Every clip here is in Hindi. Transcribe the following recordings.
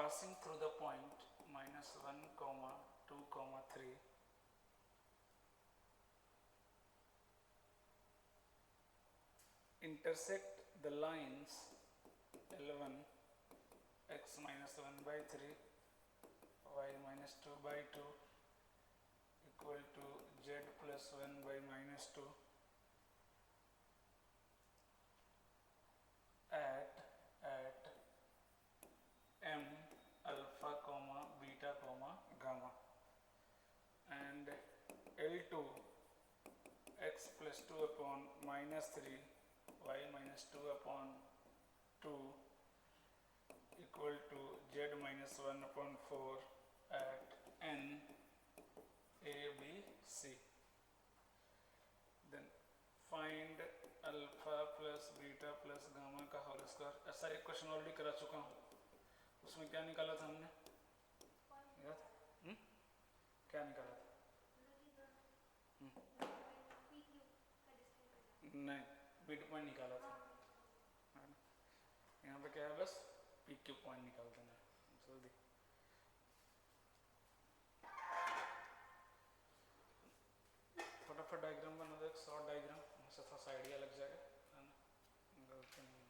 passing through the point minus 1 comma 2 comma 3 intersect the lines L1 x minus 1 by 3 y minus 2 by 2 equal to z plus 1 by minus 2 at m alpha comma beta comma gamma, and L2 x plus 2 upon minus 3 y minus 2 upon 2 equal to z minus 1 upon 4 at n a b c. Then find alpha plus beta plus gamma का होल स्क्वायर. ऐसा एक क्वेश्चन ऑलरेडी करा चुका हूँ. उसमें क्या निकाला था हमने? याद? क्या निकाला था? नहीं, मिड पॉइंट निकाला था. यहाँ पे क्या है, बस पी क्यू पॉइंट निकाल देना. जल्दी फटाफट डायग्राम बना दो, एक शॉर्ट डायग्राम, उससे थोड़ा सा आइडिया लग जाएगा, है ना. गलती नहीं होगा.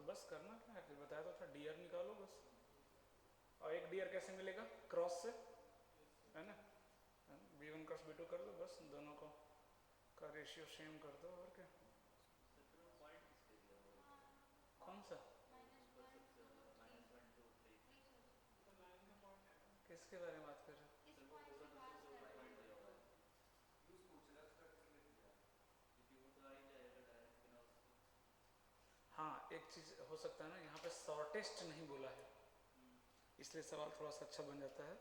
तो बस करना क्या है, फिर बताया तो था डी आर निकालो बस। और एक डी आर कैसे मिलेगा, क्रॉस से, है ना, b1 क्रॉस b2 कर दो, बस दोनों को का रेशियो सेम कर दो, और क्या। कौन सा, किसके बारे में बात कर रहे हो? हाँ एक चीज हो सकता है ना, यहाँ पे शॉर्टेस्ट नहीं बोला है, इसलिए सवाल थोड़ा सा अच्छा बन जाता है।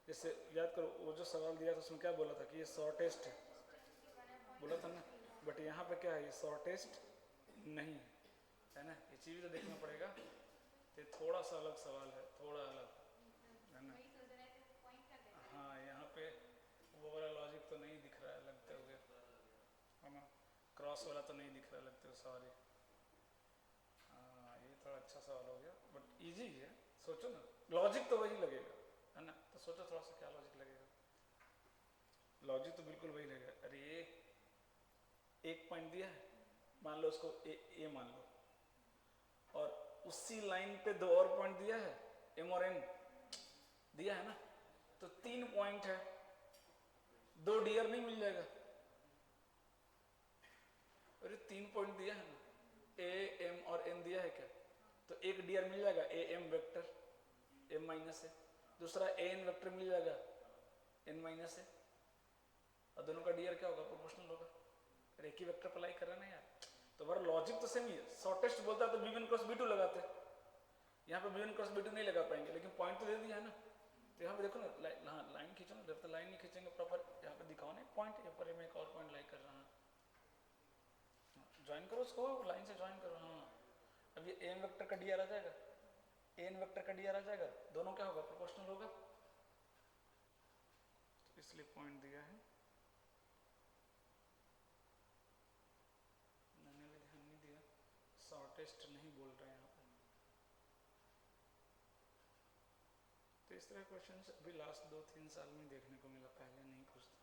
जैसे याद करो वो जो सवाल दिया था उसमें क्या बोला था कि ये शॉर्टेस्ट है, बोला था ना, बट यहाँ पे क्या है, ये शॉर्टेस्ट नहीं है, है ना, ये चीज़ भी तो देखना पड़ेगा। तो ये थोड़ा सा अलग सवाल है, थोड़ा अलग, है ना। हाँ यहाँ पे वो वाला लॉजिक तो नहीं दिख रहा है लगते हुए, है ना, क्रॉस वाला तो नहीं दिख रहा लगते हुए, सॉरी। हाँ ये थोड़ा अच्छा सवाल हो गया, बट इजी है, सोचो ना, लॉजिक तो वही लगेगा, है ना, तो सोचो थोड़ा सा क्या लॉजिक लगेगा। लॉजिक तो बिल्कुल वही लगेगा। अरे ये एक पॉइंट दिया है, मान लो उसको ए मान लो, और उसी लाइन पे दो और पॉइंट दिया है, एम और एन दिया है ना, तो 3 पॉइंट है, 2 डीआर नहीं मिल जाएगा? अरे 3 पॉइंट दिया है ना, ए एम और एन दिया है क्या, तो एक डीआर मिल जाएगा A M vector M minus है, दूसरा ए एन वेक्टर मिल जाएगा एन माइनस है, और दोनों का डीआर क्या होगा, प्रोपोर्शनल होगा। अरे एक ही वेक्टर पर अप्लाई कर रहे हैं ना यार, तो हमारा लॉजिक तो सेम ही है। शॉर्टेस्ट बोलता है तो b1 क्रॉस b2 लगाते, यहाँ पे b1 क्रॉस b2 नहीं लगा पाएंगे, लेकिन पॉइंट तो दे दिया है ना। तो यहाँ पे देखो ना, लाइन खींचो ना, जब तक लाइन नहीं खींचेंगे प्रॉपर, यहाँ पे दिखाओ ना पॉइंट, यहाँ पर मैं एक और पॉइंट लाइक कर रहा हूँ, ज्वाइन करो उसको, लाइन से ज्वाइन करो। हाँ अब ये एम वेक्टर का डीआर आ जाएगा, एन वेक्टर का डीआर आ जाएगा, दोनों क्या होगा, प्रोपोर्शनल होगा, तो इसलिए पॉइंट दिया है। मैंने भी ध्यान नहीं दिया, शॉर्टेस्ट नहीं बोल रहे हैं यहाँ पे। तो इस तरह क्वेश्चन अभी लास्ट 2-3 साल में देखने को मिला, पहले नहीं पूछता।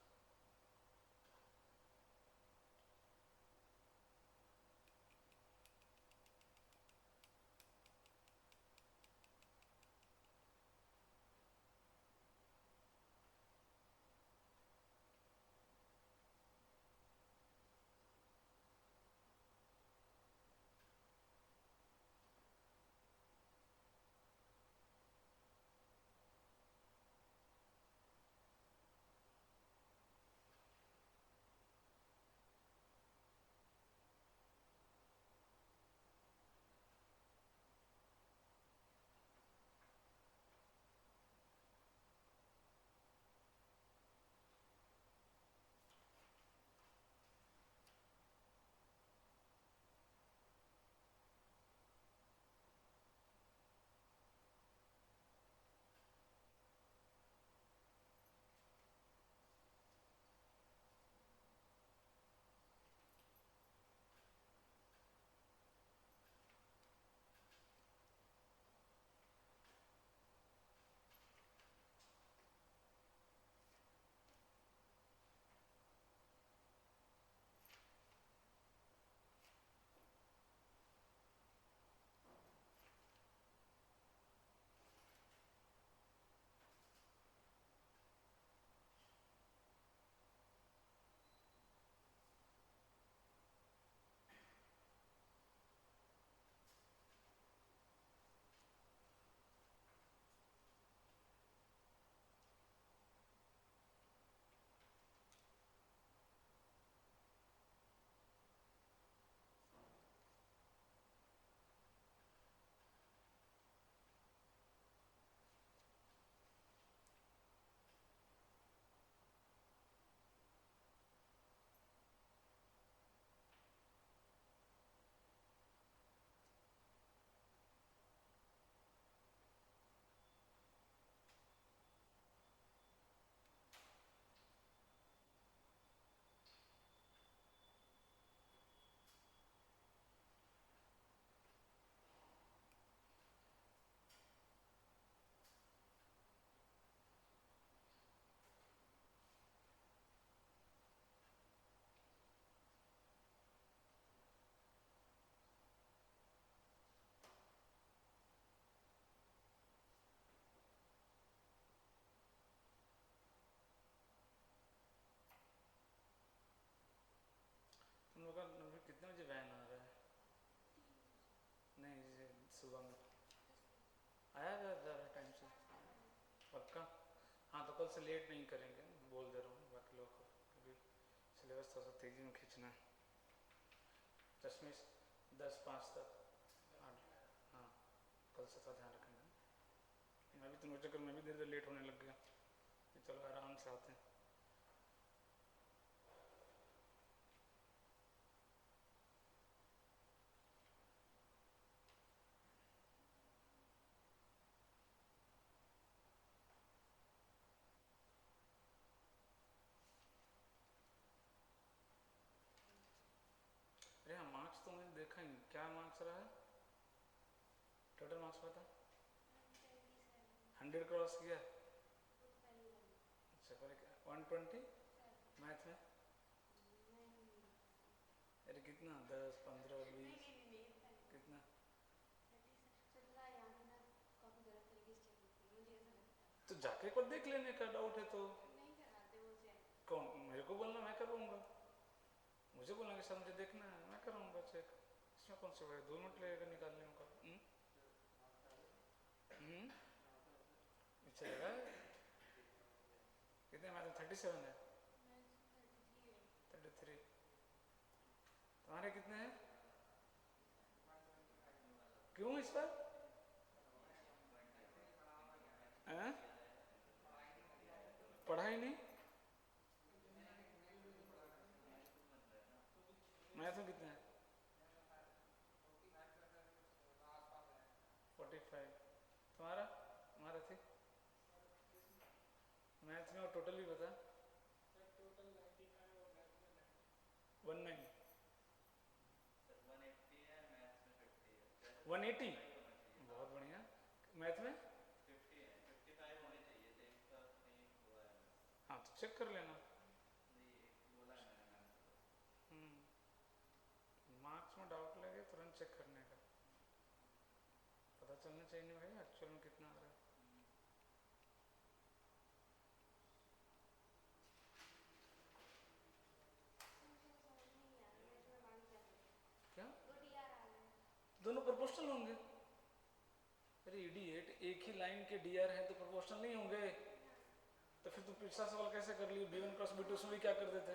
सुबह में आया ज़्यादा टाइम से पक्का। हाँ तो कल से लेट नहीं करेंगे, बोल दे रहा हूँ बाकी लोगों को, क्योंकि सिलेबस थोड़ा सा तेज़ी में खींचना है। चश्मे 10:05 तक। हाँ कल से थोड़ा ध्यान रखेंगे। मैं भी तुम्हारे चक्कर में भी धीरे धीरे लेट होने लग गया, चलो आराम से आते हैं। अरे हाँ मार्क्स तो मैंने देखा ही, क्या मार्क्स रहा है टोटल मार्क्स पता? 100 क्रॉस किया? अच्छा पर 120 मैथ में? अरे कितना 10 15 20 कितना? तो जाके एक बार देख लेने का, डाउट है तो। कौन मेरे को बोलना, मैं करूँगा। मुझे बोलना कि सर मुझे देखना है, मैं कराऊंगा चेक। इसमें कौन सी बात, 2 मिनट लगेगा निकालने का। चलेगा। कितने मैथ में 37 है? 33। तुम्हारे कितने हैं? क्यों इस पर पढ़ाई नहीं? मैथ में कितने हैं? 45। तुम्हारा तुम्हारा थी मैथ में और टोटल भी बता। 19 180। बहुत बढ़िया। मैथ में हाँ तो चेक कर लेना। मार्क्स में डाउट लगे तुरंत चेक करने का, पता चलना चाहिए नहीं भाई एक्चुअल में कितना आ रहा है। क्या दोनों प्रोपोर्शनल होंगे? अरे इडियट, एक ही लाइन के डीआर है तो प्रोपोर्शनल नहीं होंगे? तो फिर तुम पिछला सवाल कैसे कर लिए, b1 क्रॉस b2 उसमें भी क्या कर देते?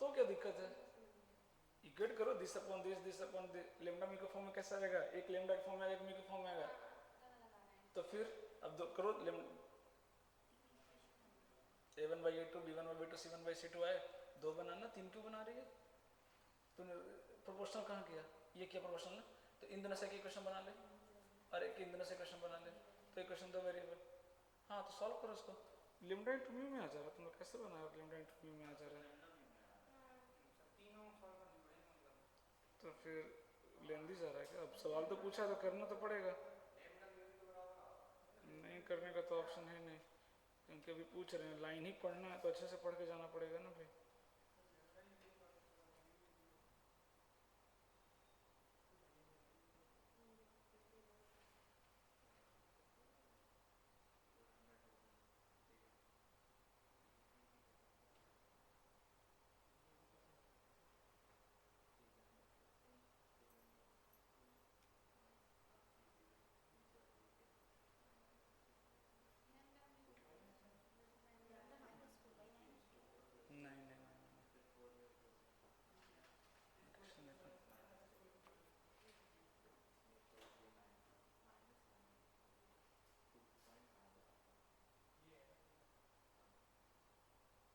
तो क्या दिक्कत है? इक्वेट करो दिस अपॉन लेमडा मी के फॉर्म में कैसा आएगा? एक लेमडा के फॉर्म में आएगा, एक मी के फॉर्म में आएगा। तो फिर अब दो करो, a1/a2 b1/b2 c1/c2 आए, 2 बनाना, 3 क्यों बना रही है? तूने प्रोपोर्शनल कहाँ किया? ये क्या प्रोपोर्शनल है? तो इन दोनों से एक इक्वेशन बना ले, और एक इन दोनों से इक्वेशन बना ले, तो इक्वेशन 2 वेरिएबल। हाँ तो सॉल्व करो उसको। लिमडा इंटू म्यू में आ जा रहा है, तुम लोग कैसे बना रहे? लिमडा इंटू म्यू में आ जा रहा है तो फिर लेंदी जा रहा है क्या? अब सवाल तो पूछा तो करना तो पड़ेगा। नहीं करने का तो ऑप्शन है नहीं, क्योंकि अभी पूछ रहे हैं, लाइन ही पढ़ना है तो अच्छे से पढ़ के जाना पड़ेगा ना भाई।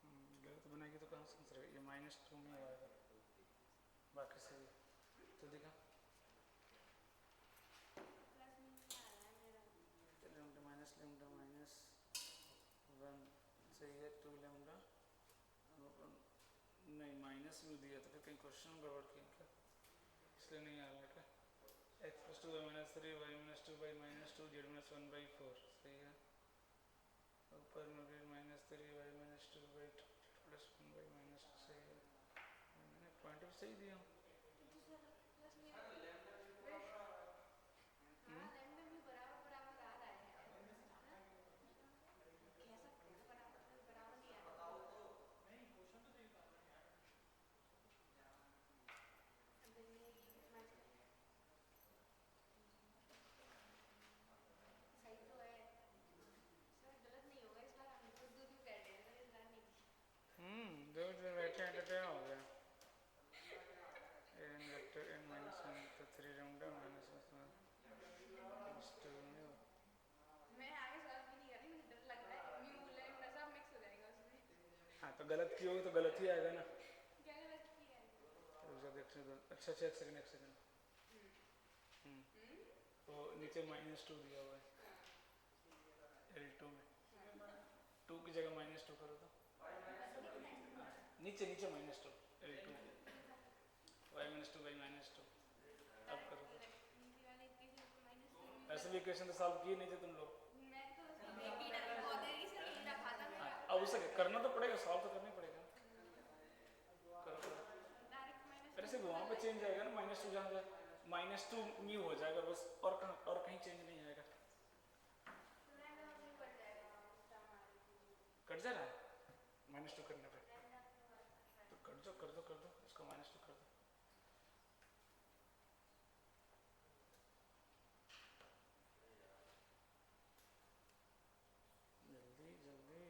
नहीं नहीं गलत बनाएगी तो कहाँ से आंसर है? ये -2 में आएगा, बाकी सही तो दिखा। लेमडा माइनस 1 सही है, 2 लेमडा नहीं माइनस भी दिया, तो फिर कहीं क्वेश्चन गड़बड़ किया क्या, इसलिए नहीं आ रहा है क्या? x + 2y - 3 y - 2 - 2 z - 1/4 सही है। ऊपर में भी -3 y - 2 z + 1/-2 सही है। मैंने पॉइंट भी सही दिया। तो गलत की होगी तो गलत ही आएगा ना। क्या गलत किया है? अच्छा अच्छा, एक सेकंड एक सेकंड। तो नीचे -2 दिया हुआ है L2 में, 2 की जगह -2 करो तो नीचे नीचे -2 L2 y-2 y-2 अब करो तो। नीचे वाले इक्वेशन को माइनस टू में ऐसे भी इक्वेशन तो सॉल्व किए नहीं थे तुम लोग। मैं तो उसको एक ही बहुत देर से नहीं रखा था मेरा। अब उसे करना तो पड़ेगा, सॉल्व तो करना ही पड़ेगा। करो करो। डायरेक्ट माइनस अरे टू सिर्फ वहाँ पे चेंज आएगा ना, -2 जहाँ जाए -2 म्यू हो जाएगा बस, और कहीं चेंज नहीं आएगा। कट जा रहा है -2 करने पे, तो कर दो इसको -2 कर दो। जल्दी जल्दी।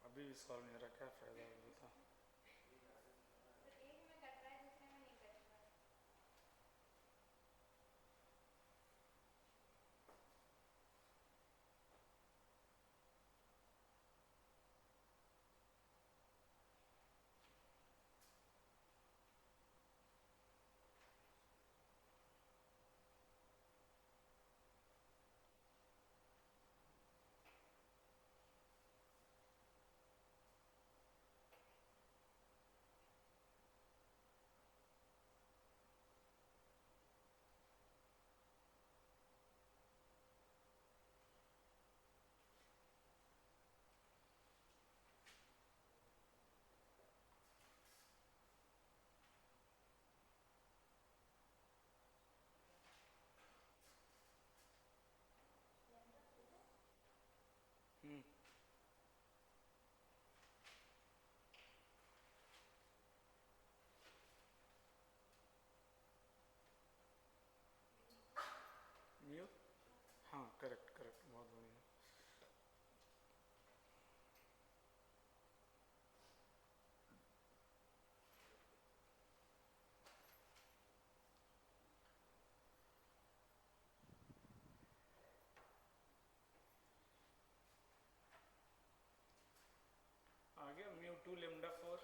अभी भी सॉल्व नहीं हो रहा, क्या फायदा है बता। एक में कट रहा है दूसरे में नहीं कट रहा है। हम्म। म्यू, हाँ करेक्ट करेक्ट, बहुत बढ़िया। आ गया μ2 λ4,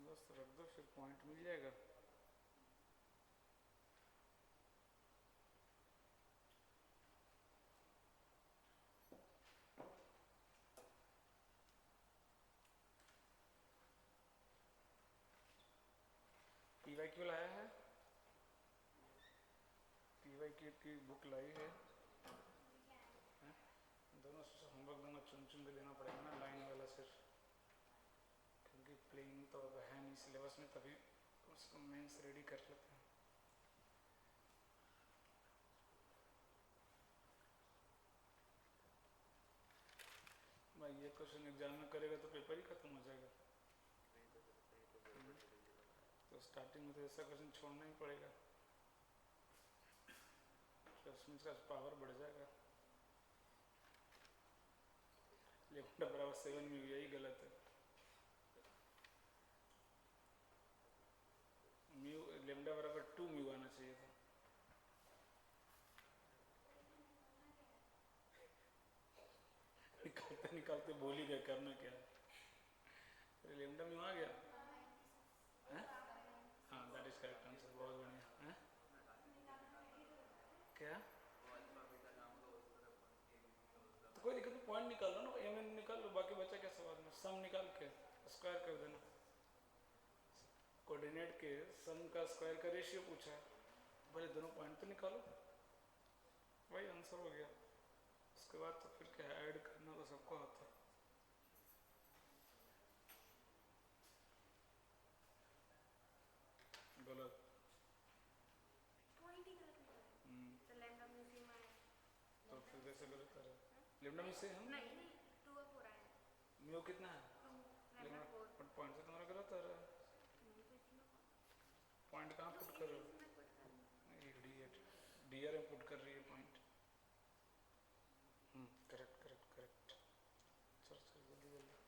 बस रख दो फिर पॉइंट मिल जाएगा। पीवाई क्यों लाया है, पीवाई की बुक लाई है, दोनों होमवर्क दोनों चुन चुन के देना पड़ेगा ना, लाइन वाला सिर्फ, क्योंकि प्लेइंग तो अब है नहीं सिलेबस में, तभी उसको मेंस रेडी कर लेते हैं। भाई ये क्वेश्चन एग्जाम में करेगा तो पेपर ही खत्म हो जाएगा। तो स्टार्टिंग में तो ऐसा क्वेश्चन छोड़ना ही पड़ेगा, तो उसमें इसका पावर बढ़ जाएगा। लेमडा बराबर 7 में यही गलत है, म्यू लेमडा बराबर 2 म्यू आना चाहिए था। निकालते निकालते भूल ही गए करना क्या है। अरे लेमडा म्यू आ गया है, हाँ दैट इज करेक्ट आंसर, बहुत बढ़िया है। क्या तो कोई दिक्कत नहीं, पॉइंट निकाल लो ना, एम एन निकाल लो, बाकी बचा क्या सवाल। सम निकाल के स्क्वायर कर देना, कोऑर्डिनेट के सम का स्क्वायर का रेशियो पूछा है, पहले दोनों पॉइंट तो निकालो, वही आंसर हो गया। उसके बाद तो फिर क्या ऐड करना तो सबको आता है। गलत। पॉइंट ही गलत निकला है। तो लैम्डा म्यू सी में तो फिर कैसे गलत आ रहा है? लैम्डा में से हम नहीं 2 अप हो रहा है। म्यू कितना है? 2 लैम्डा 4 बट पॉइंट से तुम्हारा गलत आ रहा है। पॉइंट कहाँ पुट कर रहे हो? इडियट, डीआर में पुट कर रही है पॉइंट। Correct correct correct. चल चल जल्दी जल्दी।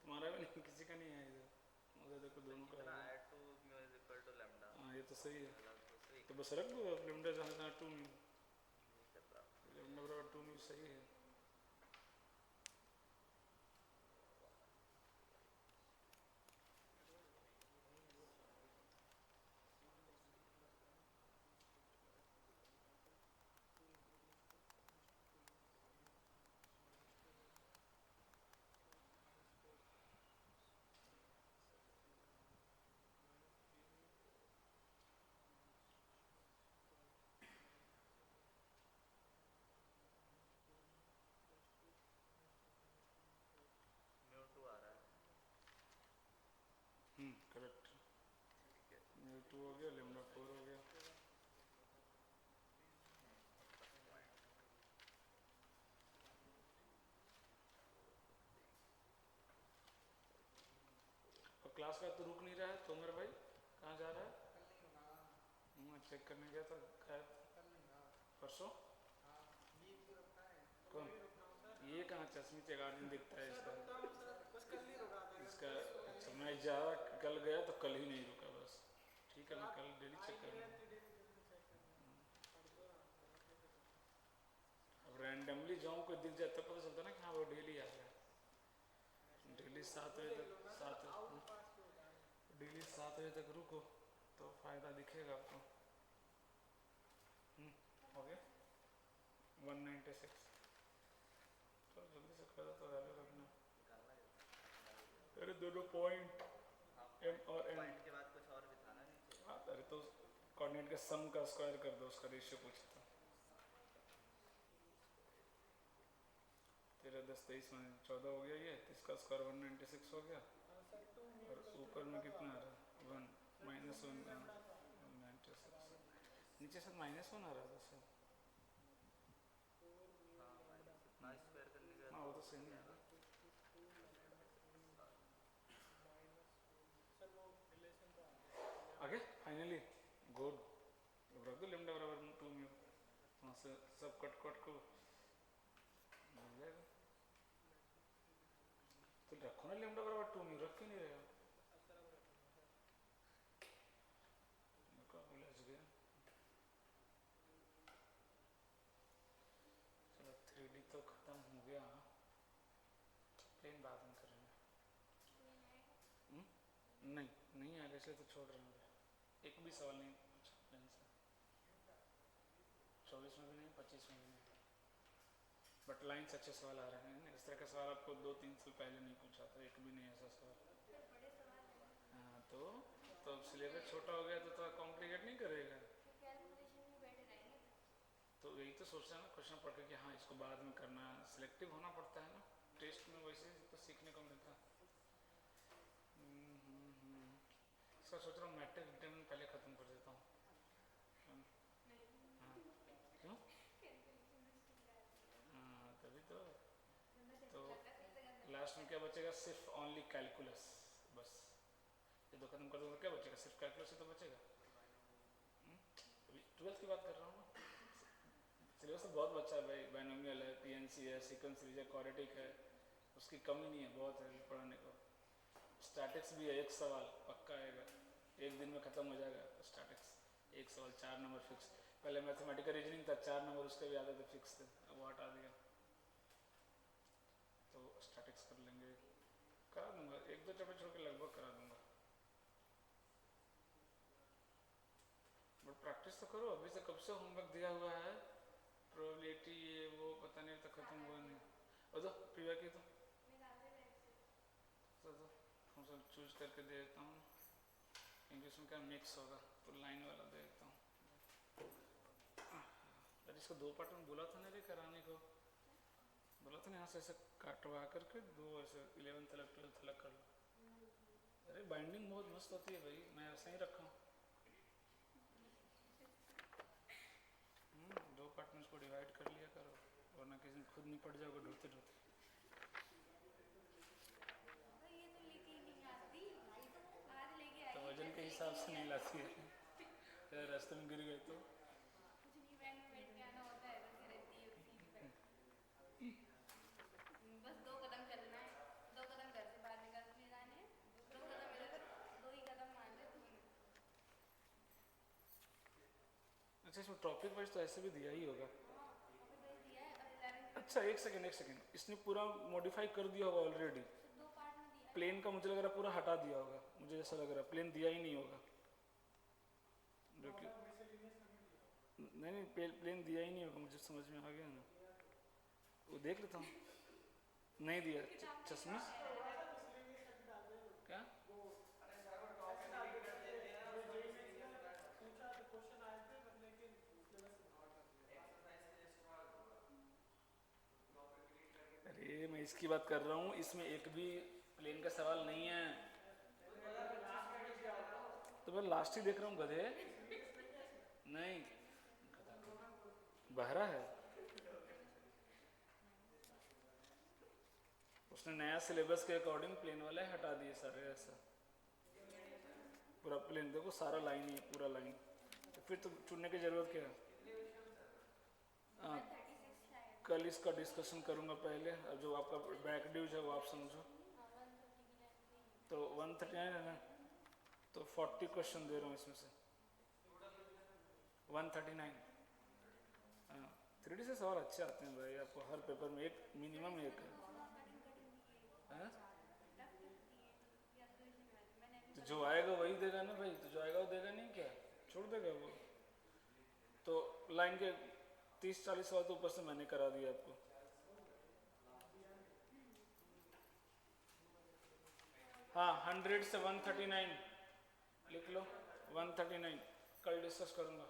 तुम्हारा भी नहीं, किसी का नहीं है इधर, उधर देखो दोनों का है। हाँ ये तो सही है, तो बस रख दो लैम्डा जहाँ जहाँ 2 म्यू, लैम्डा बराबर 2 म्यू सही है। करेक्ट, म्यू 2 हो गया, लैम्डा 4 हो गया। और क्लास का तो रुक नहीं रहा है, तो मेरा भाई कहाँ जा रहा है? मैं चेक करने गया था, गायब परसों। कौन? ये कहाँ चश्मे चगार दिन दिखता है इसका? इसका अच्छा, मैं जा कल गया तो कल ही नहीं रुका बस। ठीक है, मैं कल डेली चेक करूँगा। अब रैंडमली जाऊँ कोई दिख जाता पता चलता ना कि हाँ वो डेली आ रहा है। डेली 7 बजे तक, डेली 7 बजे तक रुको तो फायदा दिखेगा आपको। हो गया 196। तो जल्दी से कर दो तो वैल्यू रखना। अरे दोनों पॉइंट एम और एन के बाद कुछ और भी था ना नीचे। हाँ, अरे तो कोऑर्डिनेट के सम का स्क्वायर कर दो, उसका रेशियो पूछा था। 13 10 23 में 14 हो गया, ये इसका स्क्वायर 196 हो गया। और ऊपर में कितना आ रहा है? 1 -1 196। नीचे से -1 आ रहा था सर। हाँ स्क्वायर करने के हाँ वो तो सही है। आगे फाइनली गुड। रख दो लैम्डा बराबर 2 म्यू, वहाँ से सब कट कट को मिल जाएगा। तो रखो ना लैम्डा बराबर 2 म्यू, रख क्यों नहीं रहे हो? उलझ गया। चलो 3D तो खत्म हो गया, प्लेन बाद में करेंगे। नहीं नहीं आगे से तो छोड़ रहे हैं, एक भी सवाल नहीं पूछा प्लेन से, 24 में भी नहीं, 25 में भी नहीं। बट लाइन से अच्छे सवाल आ रहे हैं। इस तरह का सवाल आपको 2-3 साल पहले नहीं पूछा था, एक भी नहीं ऐसा सवाल। हाँ तो अब सिलेबस छोटा हो गया तो थोड़ा कॉम्प्लिकेट नहीं करेगा। तो यही तो सोचना है ना क्वेश्चन पढ़ के कि हाँ इसको बाद में करना, सिलेक्टिव होना पड़ता है ना टेस्ट में, वैसे ही तो सीखने को मिलता है। इसका सोच रहा हूँ मैट्रिक इंटरव्यू पहले ख़त्म कर देता हूँ। हाँ क्यों? हाँ तभी तो लास्ट में क्या बचेगा? सिर्फ ओनली कैलकुलस, बस ये दो खत्म कर दूँगा, क्या बचेगा? सिर्फ कैलकुलस ही तो बचेगा। अभी 12th की बात कर रहा हूँ ना। सिलेबस तो बहुत बच्चा है भाई, बाइनोमियल है, पीएनसी है, सीक्वेंस सीरीज है, क्वाड्रेटिक है, उसकी कमी नहीं है, बहुत है पढ़ने को। स्टैटिक्स भी है, एक सवाल पक्का आएगा, एक दिन में ख़त्म हो जाएगा स्टैटिक्स। एक सवाल 4 नंबर फिक्स। पहले मैथमेटिकल रीजनिंग था 4 नंबर, उसके भी आते थे फिक्स थे, अब वो हटा दिया। तो स्टैटिक्स कर लेंगे, करा दूँगा, एक प्रैक्टिस तो करो, अभी से कब से होमवर्क दिया हुआ है, प्रोबेबिलिटी ये वो पता नहीं, अब तक खत्म हुआ नहीं। और तो पीवा की तो हम सब चूज करके दे देता हूँ, इंग्लिश में क्या मिक्स होगा, तो लाइन वाला दे देता हूँ। अरे इसको दो पार्ट में बोला था ना रे कराने को, बोला था ना यहाँ से ऐसे काटवा करके दो ऐसे 11th तक 12th तक कर लो। अरे बाइंडिंग बहुत मस्त होती है भाई, मैं ऐसा ही रखा हूँ। दो पार्ट में इसको डिवाइड कर लिया करो, वरना किसी दिन खुद निपट जाओगे ढूंढते ढूंढते। ये तो लेके ही नहीं आती, आज लेके आई तो वजन के हिसाब से नहीं लाती है, रास्ते में गिर गए तो। कुछ नहीं, बैंक में बैठ के आना होता है, वैसे रहती है सीट पे। बस 2 कदम चलना है, 2 कदम घर से बाहर निकल के जाने हैं, 2 कदम इधर, 2 ही कदम मान ले तूने। अच्छा इसमें टॉपिक वाइज तो ऐसे भी दिया ही होगा। अभी भेज दिया है, अब 11 अच्छा एक सेकेंड, इसने पूरा मॉडिफाई कर दिया होगा ऑलरेडी। तो 2 पार्ट में दिया है। प्लेन का मुझे लग रहा है पूरा हटा दिया होगा, मुझे ऐसा लग रहा है प्लेन दिया ही नहीं होगा, जो कि नहीं प्लेन दिया ही नहीं होगा, मुझे समझ में आ गया ना। वो देख लेता हूँ, नहीं दिया चश्मे क्या। अरे मैं इसकी बात कर रहा हूँ, इसमें एक भी प्लेन का सवाल नहीं है, तो मैं लास्ट ही देख रहा हूँ गधे। नहीं बहरा है, उसने नया सिलेबस के अकॉर्डिंग प्लेन वाले हटा दिए सारे, ऐसा पूरा प्लेन देखो सारा लाइन ही है, पूरा लाइन, तो फिर तो चुनने की जरूरत क्या है। हाँ 36 शायद। कल इसका डिस्कशन करूंगा पहले, अब जो आपका बैक ड्यूज है वो आप समझो। तो 139 है ना, तो 40 क्वेश्चन दे रहा हूँ इसमें से 139। हाँ 3D से सवाल अच्छे आते हैं भाई, आपको हर पेपर में एक मिनिमम एक है। तो जो आएगा वही देगा ना भाई, तो जो आएगा वो देगा नहीं क्या, छोड़ देगा वो। तो लाइन के 30-40 सवाल तो ऊपर से मैंने करा दिया आपको। हाँ 100 से 139 लिख लो, 139 कल डिस्कस करूंगा,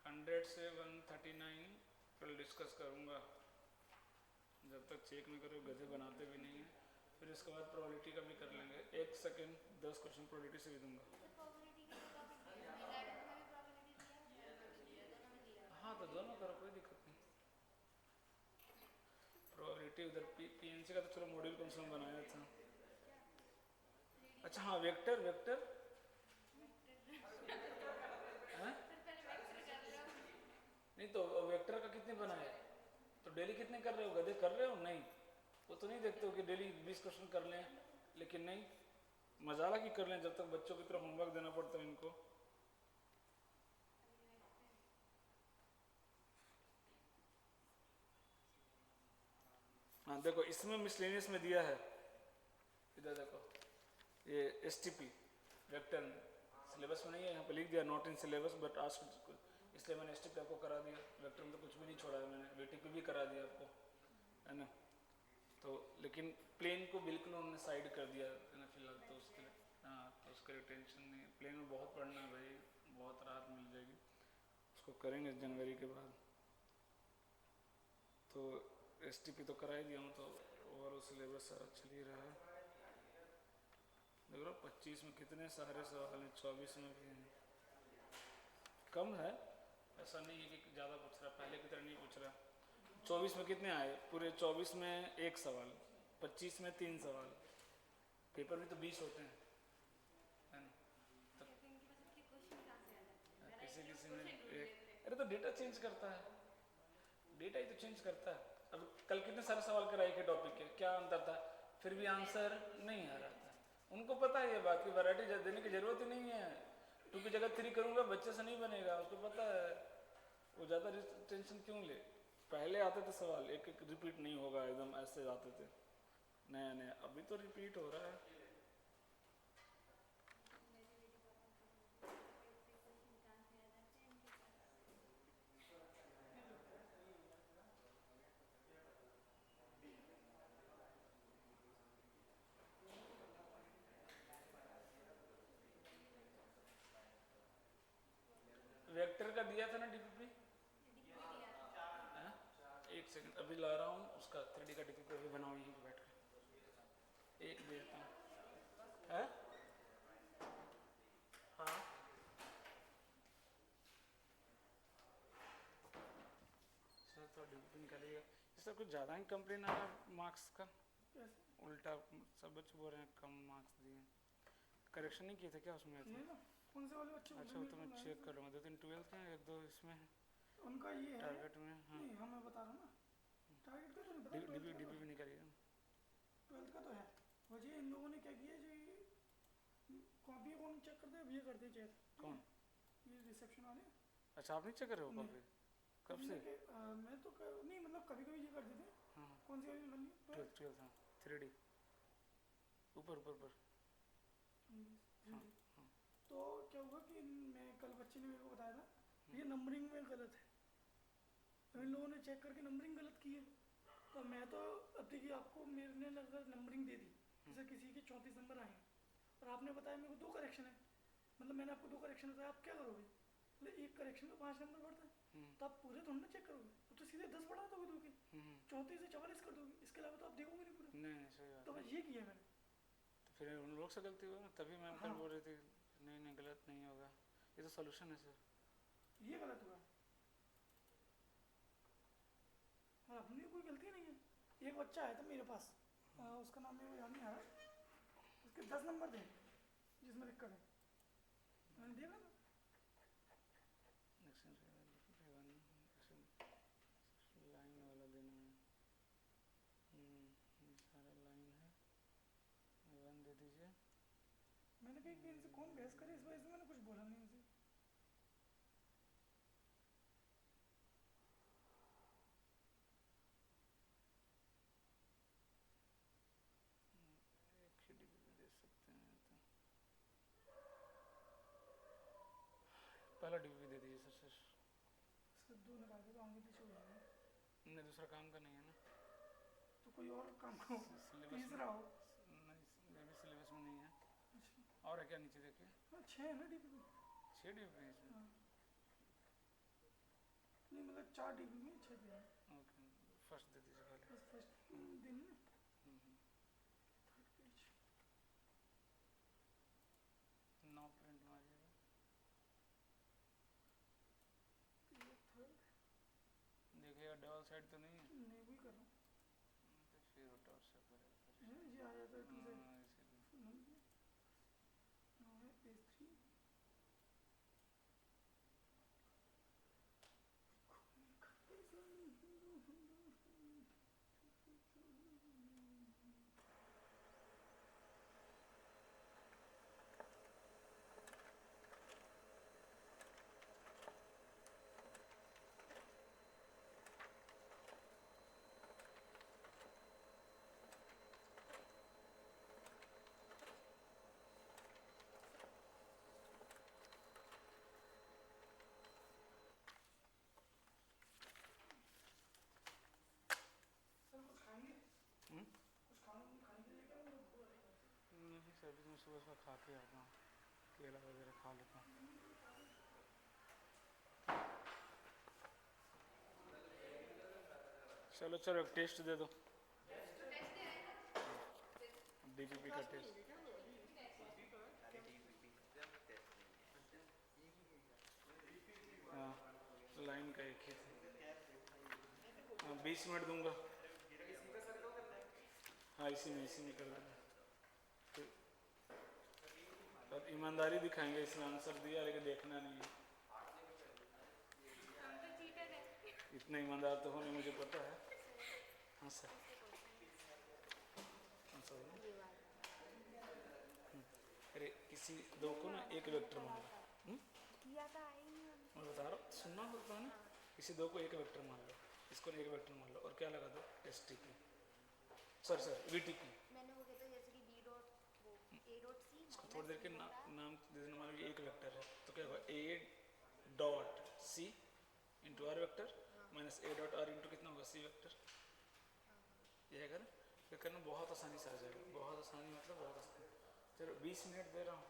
100 से 139 कल डिस्कस करूंगा, जब तक चेक नहीं करो गधे बनाते भी नहीं है। फिर इसके बाद प्रोबेबिलिटी का भी कर लेंगे, 1 सेकेंड 10 क्वेश्चन प्रोबेबिलिटी से भी दूंगा। हाँ तो दोनों करो, कोई दिक्कत नहीं। प्रोबेबिलिटी उधर पीएनसी का तो चलो मॉड्यूल कम से कम बनाया था। अच्छा हाँ वेक्टर हाँ? नहीं तो वेक्टर का कितने बनाए, तो डेली कितने कर रहे हो, गधे कर रहे हो नहीं, वो तो नहीं देखते हो कि डेली 20 क्वेश्चन कर लें, लेकिन नहीं मजाला की कर लें, जब तक बच्चों की तरफ होमवर्क देना पड़ता है इनको। हाँ देखो इसमें मिसलेनियस में दिया है, इधर देखो ये एसटीपी वेक्टर में सिलेबस में नहीं है, यहाँ पे लिख दिया not in syllabus but asked, इसलिए मैंने एसटीपी आपको करा दिया। वेक्टर में तो कुछ भी नहीं छोड़ा है मैंने, वीटीपी भी करा दिया आपको, है ना। तो लेकिन प्लेन को बिल्कुल उन्होंने साइड कर दिया है ना फिलहाल, तो उसके लिए हाँ तो उसके लिए टेंशन नहीं है। प्लेन में बहुत पढ़ना है भाई, बहुत राहत मिल जाएगी, उसको करेंगे जनवरी के बाद। तो एसटीपी तो करा ही दिया हूँ, तो ओवरऑल सिलेबस सारा चल ही रहा है। देख लो 25 में कितने सारे सवाल हैं, 24 में भी हैं, कम है, ऐसा नहीं है कि ज़्यादा पूछ रहा, पहले की तरह नहीं पूछ रहा। 24 में कितने आए, पूरे 24 में 1 सवाल, 25 में 3 सवाल, पेपर में तो 20 होते हैं, है ना। तो किसी में एक, अरे तो डेटा चेंज करता है, डेटा ही तो चेंज करता है। अब कल कितने सारे सवाल कराए के टॉपिक के, क्या अंतर था, फिर भी आंसर नहीं आ रहा था। उनको पता है ये बात की वैरायटी देने की जरूरत ही नहीं है, 2 की जगह 3 करूंगा बच्चे से नहीं बनेगा, उसको पता है, वो ज़्यादा टेंशन क्यों ले। पहले आते थे सवाल एक एक रिपीट नहीं होगा, एकदम ऐसे आते थे नया नया, अभी तो रिपीट हो रहा है। वेक्टर का दिया था ना डीपीपी। डीपी दिया था। एक सेकंड अभी ला रहा हूँ उसका 3D का डीपीपी अभी बनाओ यहीं पे बैठ कर। एक देता हूँ है। हाँ सर तो डीपीपी निकालिएगा। सर कुछ ज़्यादा ही कंप्लेन आ रहा है मार्क्स का। उल्टा सब बच्चे बोल रहे हैं कम मार्क्स दिए। करेक्शन नहीं किए थे क्या उसमें? ये ना कौन से वाले बच्चे अच्छा वो तो मैं चेक कर लूँगा। 2-3 12th के हैं, 1-2 इसमें है उनका ये है टारगेट में। हाँ नहीं हाँ मैं बता रहा हूँ ना टारगेट का तो नहीं पता डीपीपी निकालिएगा। 12th का तो है वजह इन लोगों ने क्या किया जो कॉपी कौन चेक करते हैं ये करते चेक कौन? ये रिसेप्शन वाले। अच्छा आप नहीं चेक कर रहे हो नहीं। कॉपी? कब से? मैं तो नहीं मतलब कभी कभी ये कर देते हैं। हाँ कौन सी वाली निकाली? 12th हाँ 3D ऊपर ऊपर ऊपर। हाँ हाँ तो क्या हुआ कि मैं कल बच्चे ने मेरे को बताया था ये नंबरिंग में गलत है तो इन लोगों ने चेक करके नंबरिंग गलत की है। तो मैं तो अब देखिए आपको मेरे ने अगर नंबरिंग दे दी जैसे किसी के 34 नंबर आए हैं और आपने बताया मेरे को 2 करेक्शन है मतलब मैंने आपको 2 करेक्शन बताया आप क्या करोगे? मतलब एक करेक्शन में 5 नंबर बढ़ता है तो आप पूरे थोड़ा ना चेक करोगे अब तो सीधे 10 बढ़ा दोगे 2 के 34 से 44 कर दोगे इसके अलावा तो आप देखोगे नहीं पूरा। नहीं सही बात तो है। बस ये किया मैंने। तो फिर उन लोग से गलती हुआ ना तभी मैम कल हाँ। बोल रही थी नहीं नहीं गलत नहीं होगा ये तो सोल्यूशन है सर। ये गलत हुआ और अपनी कोई गलती नहीं है। एक बच्चा आया था मेरे पास उसका नाम मेरे को याद नहीं आ रहा उसके 10 नंबर थे जिसमें दिक्कत है मैंने देखा ना। लाइन वाला देना है। ये सारा लाइन है 1 दे दीजिए। मैंने कहा कि इनसे कौन बहस करे इस वजह से मैंने कुछ बोला नहीं इनसे। एक ही डीपीपी दे सकते हैं तो पहला डीपीपी दे दीजिए सर। सर इससे 2 निकाल के तो आगे पीछे हो जाएगा नहीं दूसरा काम का नहीं है ना। तो कोई और काम को सिलेबस तीसरा हो। नहीं ये भी सिलेबस में नहीं है। अच्छा और है क्या नीचे देखिए? हाँ 6 है ना डीपीपी। 6 डीपीपी है इसमें। हाँ नहीं मतलब 4 डीपी में 6 दिया है। ओके फर्स्ट दे दीजिए पहले। बस फर्स्ट दिन ना हम्म, 3rd पेज 9 प्रिंट मारिएगा। ये 3rd देखिएगा डबल साइड तो नहीं है। नहीं वही कर रहा हूँ तो फिर वो टॉप से करेगा। है ये आ जाता है 2 साइड हाँ इसीलिए। नो है पेज 3 सर कुछ खाएंगे? कुछ खाने के लिए क्या नहीं सर अभी तो मैं सुबह सुबह खा के आता हूँ केला वगैरह खा लेता हूँ। चलो चलो एक टेस्ट दे दो डीपीपी का टेस्ट। हाँ लाइन का एक ही था। हाँ 20 मिनट दूंगा। हाँ इसी में कर देना। और ईमानदारी दिखाएंगे इसमें आंसर दिया लेकिन देखना नहीं है। हम तो चीटर है। इतना ईमानदार तो होने मुझे पता है। हाँ सर हाँ सर अरे किसी दो को ना एक वेक्टर मान लो। किया था आई नहीं मैं बता रहा हूँ सुनना होता है ना। किसी दो को एक वेक्टर मान लो इसको एक वेक्टर मान लो और क्या लगा दो S T P sir we T P. मैंने वो कहता जैसे कि बी डॉट वो ए डॉट सी इसको थोड़ी देर के नाम दे देना। मान लीजिए एक वेक्टर है तो क्या होगा A dot C into R vector minus A dot R into कितना होगा सी वेक्टर। ये अगर ये करना बहुत आसानी से आ जाएगा। बहुत आसानी मतलब बहुत आसानी। चलो 20 मिनट दे रहा हूँ